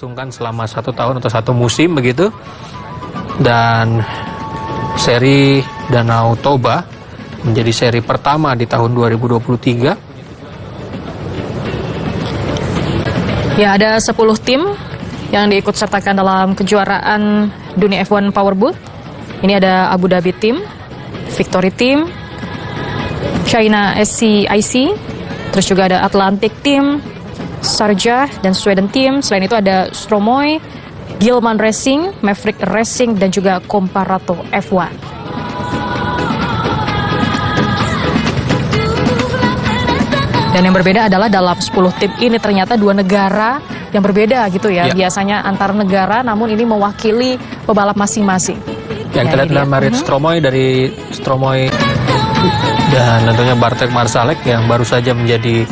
dilangsungkan selama 1 tahun atau 1 musim begitu. Dan seri Danau Toba menjadi seri pertama di tahun 2023. Ya, ada 10 tim yang diikut sertakan dalam kejuaraan Dunia F1 Powerboat. Ini ada Abu Dhabi Team, Victory Team, China SCIC, terus juga ada Atlantic Team, Sharjah dan Sweden Team. Selain itu ada Stromoy, Gilman Racing, Maverick Racing, dan juga Comparato F1. Dan yang berbeda adalah dalam 10 tim ini ternyata 2 negara yang berbeda gitu ya. Biasanya antar negara, namun ini mewakili pebalap masing-masing. Yang kita lihat adalah Marit Stromoy dari Stromoy dan tentunya Bartek Marsalek yang baru saja menjadi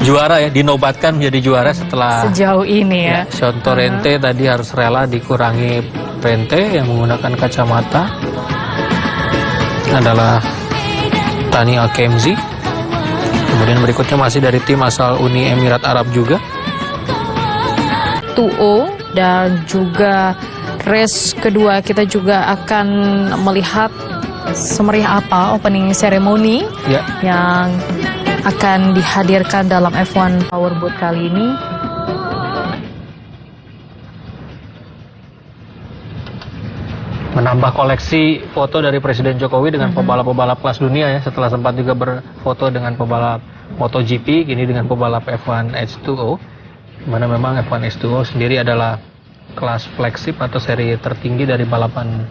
juara ya, dinobatkan menjadi juara setelah sejauh ini ya. Contoh Rente tadi harus rela dikurangi Rente yang menggunakan kacamata adalah Tani Alkemzi. Kemudian berikutnya masih dari tim asal Uni Emirat Arab juga. 2O dan juga race kedua kita juga akan melihat semeriah apa opening ceremony yang akan dihadirkan dalam F1 Powerboat kali ini. Menambah koleksi foto dari Presiden Jokowi dengan pebalap-pebalap kelas dunia ya, setelah sempat juga berfoto dengan pebalap MotoGP, kini dengan pebalap F1H2O, mana memang F1H2O sendiri adalah kelas flagship atau seri tertinggi dari balapan.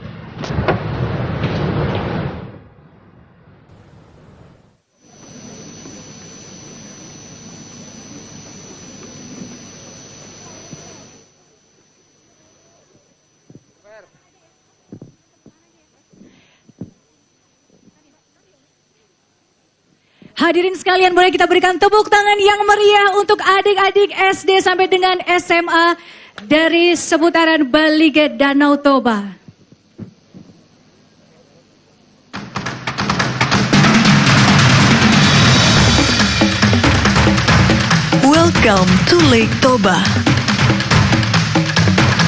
Hadirin sekalian, boleh kita berikan tepuk tangan yang meriah untuk adik-adik SD sampai dengan SMA dari seputaran Menggeliat Danau Toba. Welcome to Lake Toba,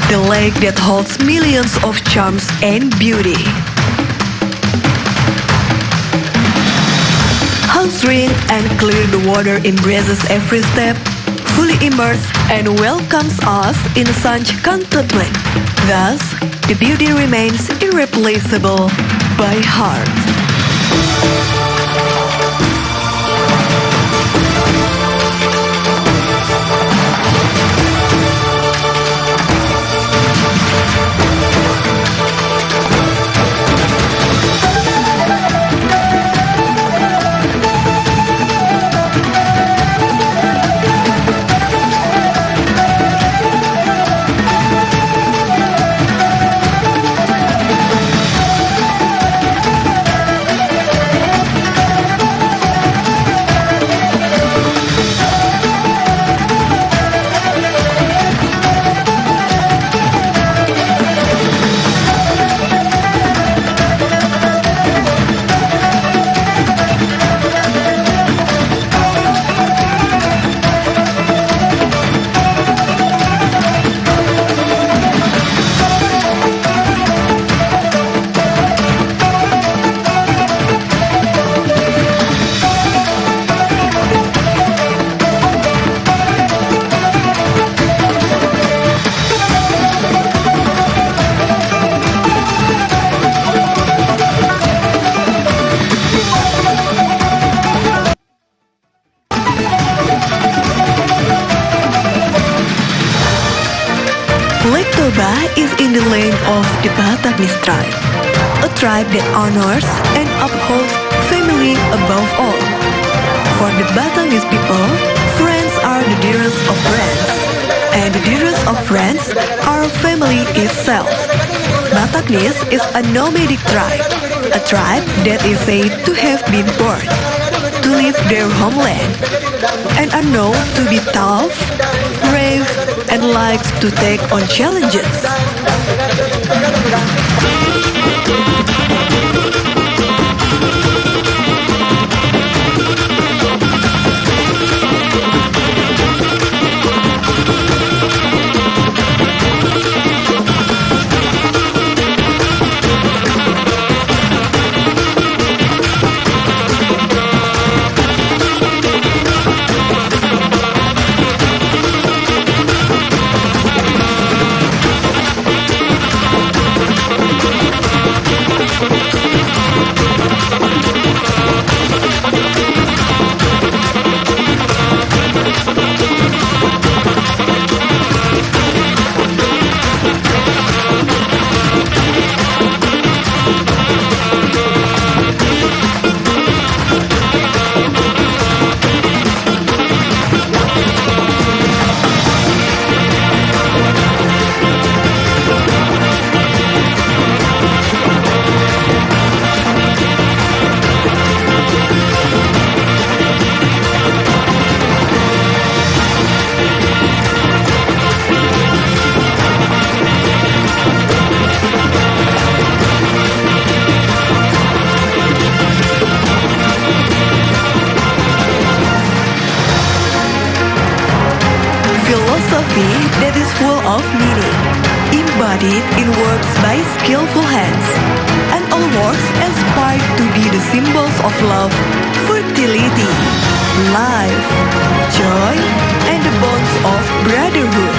the lake that holds millions of charms and beauty. How serene and clear the water embraces every step, fully immersed and welcomes us in such contentment. Thus, the beauty remains irreplaceable by heart. Lake Toba is in the land of the Bataknis tribe, a tribe that honors and upholds family above all. For the Bataknis people, friends are the dearest of friends, and the dearest of friends are family itself. Bataknis is a nomadic tribe, a tribe that is said to have been born to leave their homeland, and are known to be tough, brave, and likes to take on challenges. Philosophy that is full of meaning, embodied in works by skillful hands, and all works aspire to be the symbols of love, fertility, life, joy, and the bonds of brotherhood.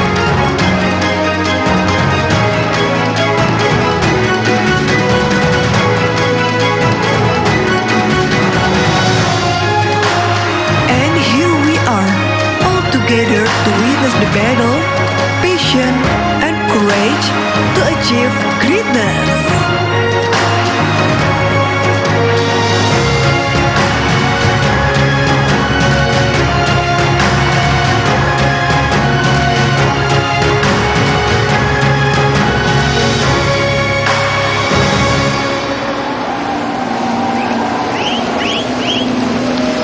And here we are, all together to witness the battle, passion, and courage to achieve greatness.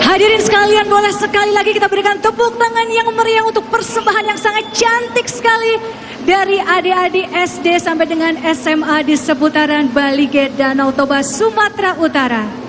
Hadirin sekalian, boleh sekali lagi kita berikan tepuk tangan yang meriah untuk persembahan yang sangat cantik sekali dari adik-adik SD sampai dengan SMA di seputaran Menggeliat Danau Toba, Sumatera Utara.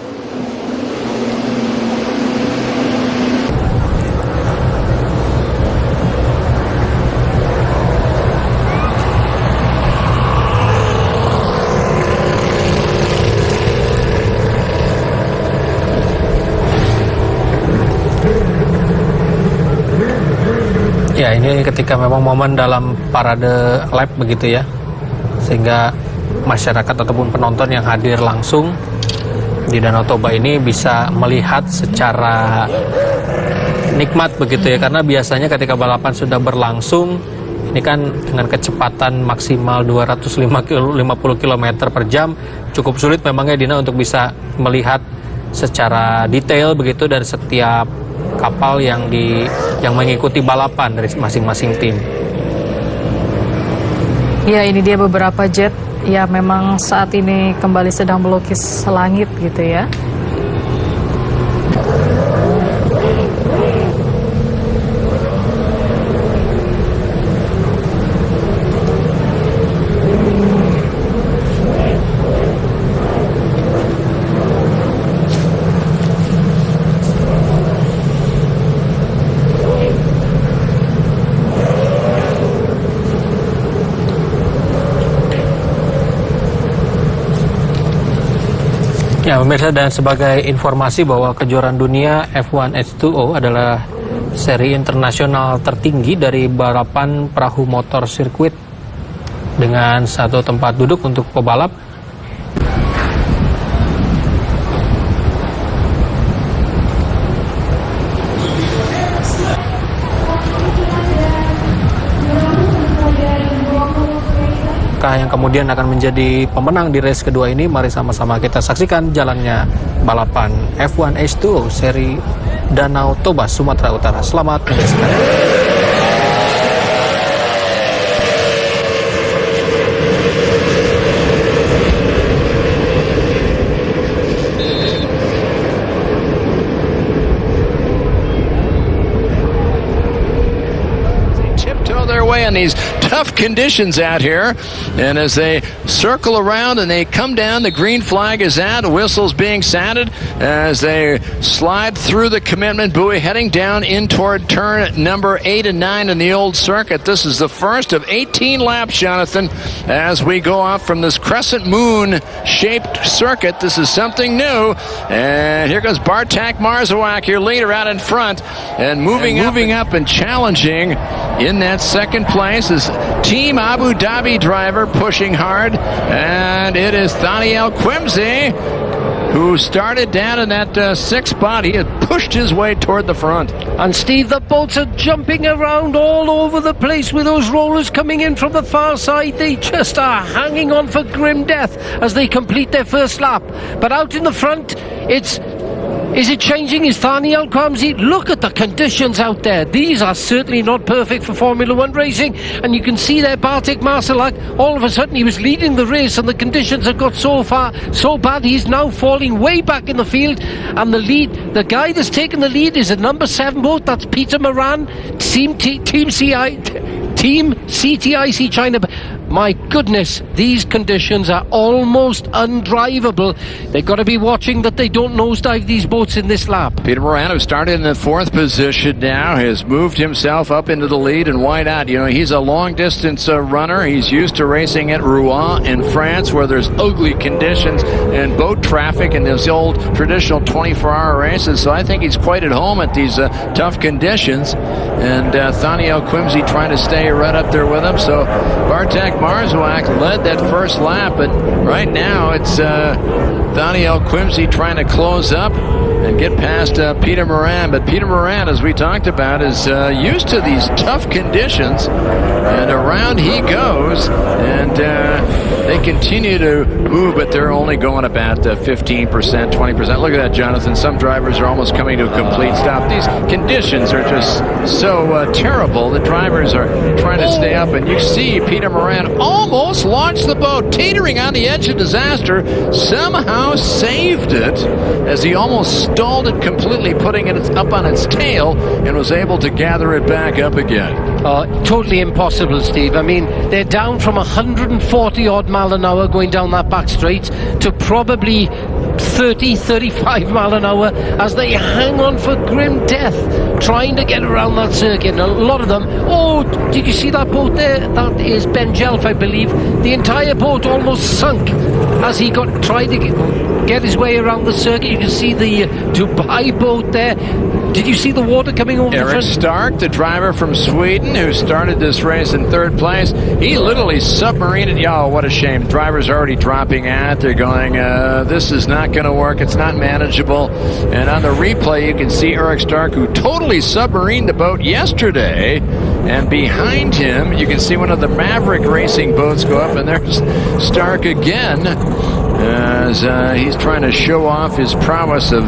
Ya, ini ketika memang momen dalam parade lap begitu ya, sehingga masyarakat ataupun penonton yang hadir langsung di Danau Toba ini bisa melihat secara nikmat begitu ya, karena biasanya ketika balapan sudah berlangsung ini kan dengan kecepatan maksimal 250 km per jam, cukup sulit memangnya Dina untuk bisa melihat secara detail begitu dari setiap kapal yang mengikuti balapan dari masing-masing tim. Ya, ini dia beberapa jet ya memang saat ini kembali sedang melukis langit gitu ya. Ya pemirsa, dan sebagai informasi bahwa kejuaraan dunia F1H2O adalah seri internasional tertinggi dari balapan perahu motor sirkuit dengan satu tempat duduk untuk pebalap. Yang kemudian akan menjadi pemenang di race kedua ini, mari sama-sama kita saksikan jalannya balapan F1H2O seri Danau Toba, Sumatera Utara. Selamat menyaksikan. In these tough conditions out here, and as they circle around and they come down, the green flag is out, the whistle's being sounded as they slide through the commitment buoy heading down in toward turn number 8 and 9 in the old circuit. This is the first of 18 laps, Jonathan, as we go off from this crescent moon shaped circuit. This is something new, and here goes Bartak Marzawak, your leader, out in front and moving up and challenging in that second place is Team Abu Dhabi driver pushing hard, and it is Thaniel Quimsy who started down in that sixth spot. He had pushed his way toward the front. And Steve, the boats are jumping around all over the place with those rollers coming in from the far side. They just are hanging on for grim death as they complete their first lap. But out in the front, is it changing? Is Daniel Quamsi? Look at the conditions out there. These are certainly not perfect for Formula One racing. And you can see there Bartek Marsalak, all of a sudden he was leading the race and the conditions have got so bad he's now falling way back in the field. And the guy that's taken the lead is a number 7 boat. That's Peter Moran, Team CTIC China. My goodness, these conditions are almost undrivable. They've got to be watching that they don't nosedive these boats in this lap. Peter Moran, who started in the 4th position now, has moved himself up into the lead and wide out. You know, he's a long-distance runner. He's used to racing at Rouen in France, where there's ugly conditions and boat traffic and those old traditional 24-hour races. So I think he's quite at home at these tough conditions. And Thaniel Quimsey trying to stay right up there with him. So Bartek Marszałek led that first lap, but right now it's Daniel Quimsey trying to close up and get past Peter Moran. But Peter Moran, as we talked about, is used to these tough conditions, and around he goes, and they continue to move, but they're only going about 15%, 20%. Look at that, Jonathan. Some drivers are almost coming to a complete stop. These conditions are just so terrible. The drivers are trying to stay up, and you see Peter Moran almost launched the boat, teetering on the edge of disaster, somehow saved it as he almost stalled it completely, putting it up on its tail, and was able to gather it back up again. Totally impossible, Steve. I mean, they're down from 140 odd mile an hour going down that back straight to probably 30, 35 mile an hour as they hang on for grim death trying to get around that circuit. And a lot of them, did you see that boat there? That is Ben Jelf, I believe. The entire boat almost sunk as he tried to get his way around the circuit. You can see the Dubai boat there. Did you see the water coming over the front? Eric Stark, the driver from Sweden, who started this race in 3rd place, he literally submarined it. Oh, what a shame. Drivers are already dropping out. They're going, this is not going to work. It's not manageable. And on the replay, you can see Eric Stark, who totally submarined the boat yesterday. And behind him, you can see one of the Maverick racing boats go up, and there's Stark again, as he's trying to show off his prowess of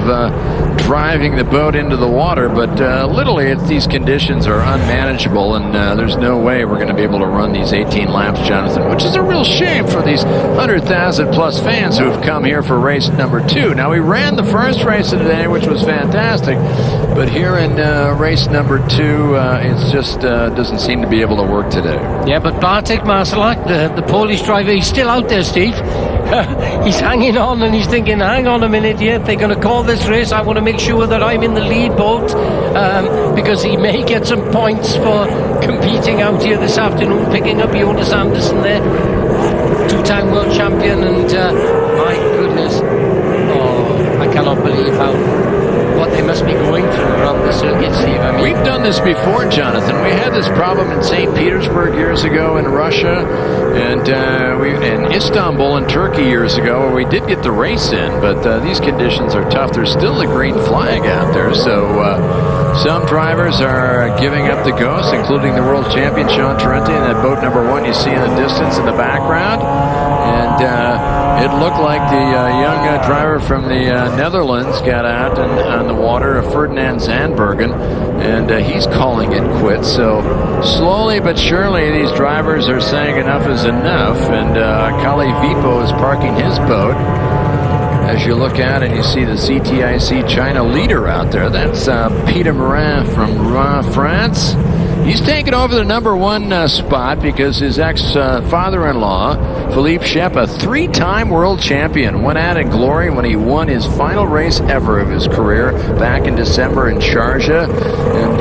driving the boat into the water. But literally, these conditions are unmanageable, and there's no way we're going to be able to run these 18 laps, Jonathan, which is a real shame for these 100,000 plus fans who have come here for race number 2. Now, we ran the first race of the day, which was fantastic, but here in race number 2, it's just doesn't seem to be able to work today. Yeah, but Bartek Marszałek, the Polish driver, he's still out there, Steve. He's hanging on, and he's thinking, hang on a minute here, if they're going to call this race, I want to make sure that I'm in the lead boat, because he may get some points for competing out here this afternoon, picking up Jonas Anderson there, 2-time world champion, and my goodness, I cannot believe what they must be going through around the circuit, Steve. I mean, we've done this before, Jonathan. We had this problem in St. Petersburg years ago, in Russia, and in Istanbul in Turkey years ago, where we did get the race in, but these conditions are tough. There's still a green flag out there, so some drivers are giving up the ghost, including the world champion Sean Trenti in that boat number 1 you see in the distance in the background. And it looked like the young driver from the Netherlands got out on the water, Ferdinand Zandbergen, and he's calling it quits. So slowly but surely these drivers are saying enough is enough, and Kali Vipo is parking his boat. As you look out and you see the CTIC China leader out there, that's Peter Moran from Rouen, France. He's taken over the number 1 spot because his ex-father-in-law, Philippe Shep, a 3-time world champion, went out in glory when he won his final race ever of his career back in December in Sharjah, and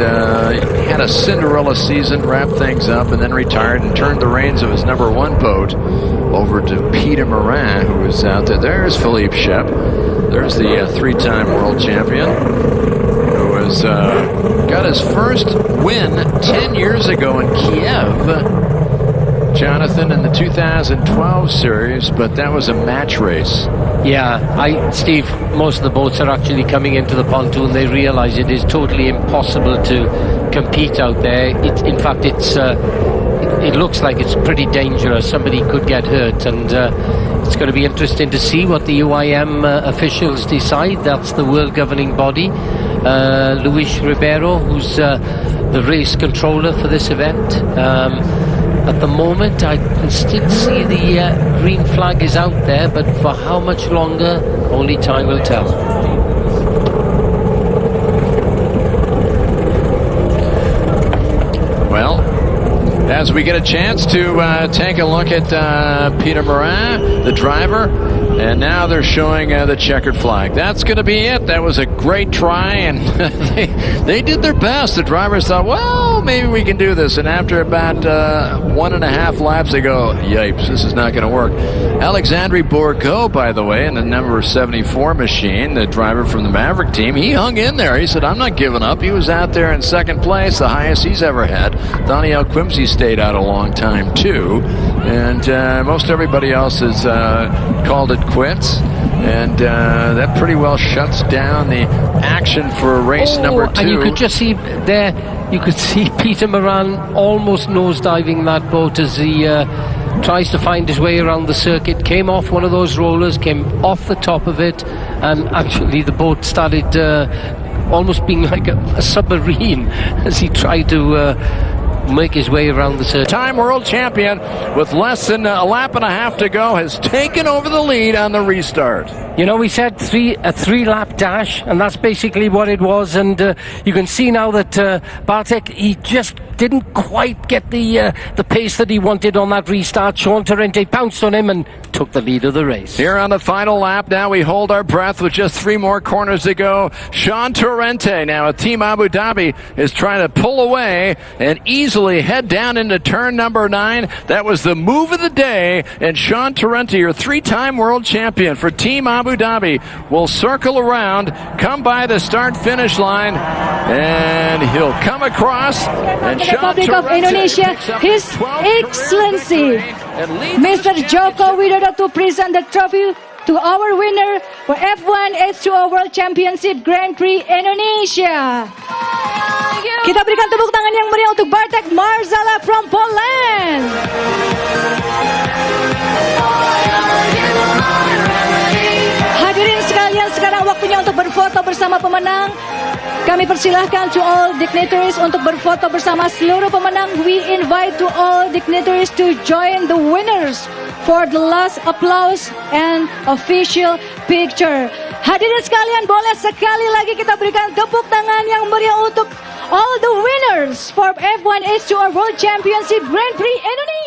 had a Cinderella season, wrapped things up, and then retired and turned the reins of his number 1 boat over to Peter Moran, who is out there. There's Philippe Shep. There's the 3-time world champion, who was got his first win 10 years ago in Kiev, Jonathan, in the 2012 series, but that was a match race. Yeah, Steve, most of the boats are actually coming into the pontoon. They realise it is totally impossible to compete out there. In fact, it looks like it's pretty dangerous. Somebody could get hurt, and it's going to be interesting to see what the UIM officials decide. That's the world governing body. Luis Ribeiro, who's the race controller for this event. At the moment, I can still see the green flag is out there, but for how much longer, only time will tell. Well, as we get a chance to take a look at Peter Morin, the driver, and now they're showing the checkered flag. That's going to be it. That was a great try, and they did their best. The drivers thought, well, maybe we can do this. And after about 1.5 laps, they go, yipes, this is not going to work. Alexandre Bourgault, by the way, in the number 74 machine, the driver from the Maverick team, he hung in there. He said, I'm not giving up. He was out there in second place, the highest he's ever had. Daniel Quimsey stayed out a long time, too. And most everybody else has called it quits, and that pretty well shuts down the action for race number 2. And you could just see there, you could see Peter Morin almost nosediving that boat as he tries to find his way around the circuit. Came off one of those rollers, came off the top of it, and actually the boat started almost being like a submarine as he tried to make his way around the circuit. Time world champion with less than a lap and a half to go has taken over the lead on the restart. You know, we said a three-lap dash, and that's basically what it was. And you can see now that Bartek, he just didn't quite get the pace that he wanted on that restart. Sean Torrente pounced on him and took the lead of the race. Here on the final lap, now we hold our breath with just 3 more corners to go. Sean Torrente now with Team Abu Dhabi is trying to pull away and easily head down into turn number 9. That was the move of the day, and Sean Torrente, your 3-time world champion for Team Abu Dhabi, will circle around, come by the start-finish line, and he'll come across. And the Republic of Indonesia, His Excellency Mr. Joko Widodo, to present the trophy to our winner for F1H2O World Championship Grand Prix Indonesia. Kita berikan tepuk tangan yang meriah untuk Bartek Marzala from Poland. Hadirin sekalian, sekarang waktunya untuk berfoto bersama pemenang. Kami persilahkan to all dignitaries untuk berfoto bersama seluruh pemenang. We invite to all dignitaries to join the winners for the last applause and official picture. Hadirin sekalian, boleh sekali lagi kita berikan tepuk tangan yang meriah untuk all the winners for F1H2O World Championship Grand Prix Indonesia.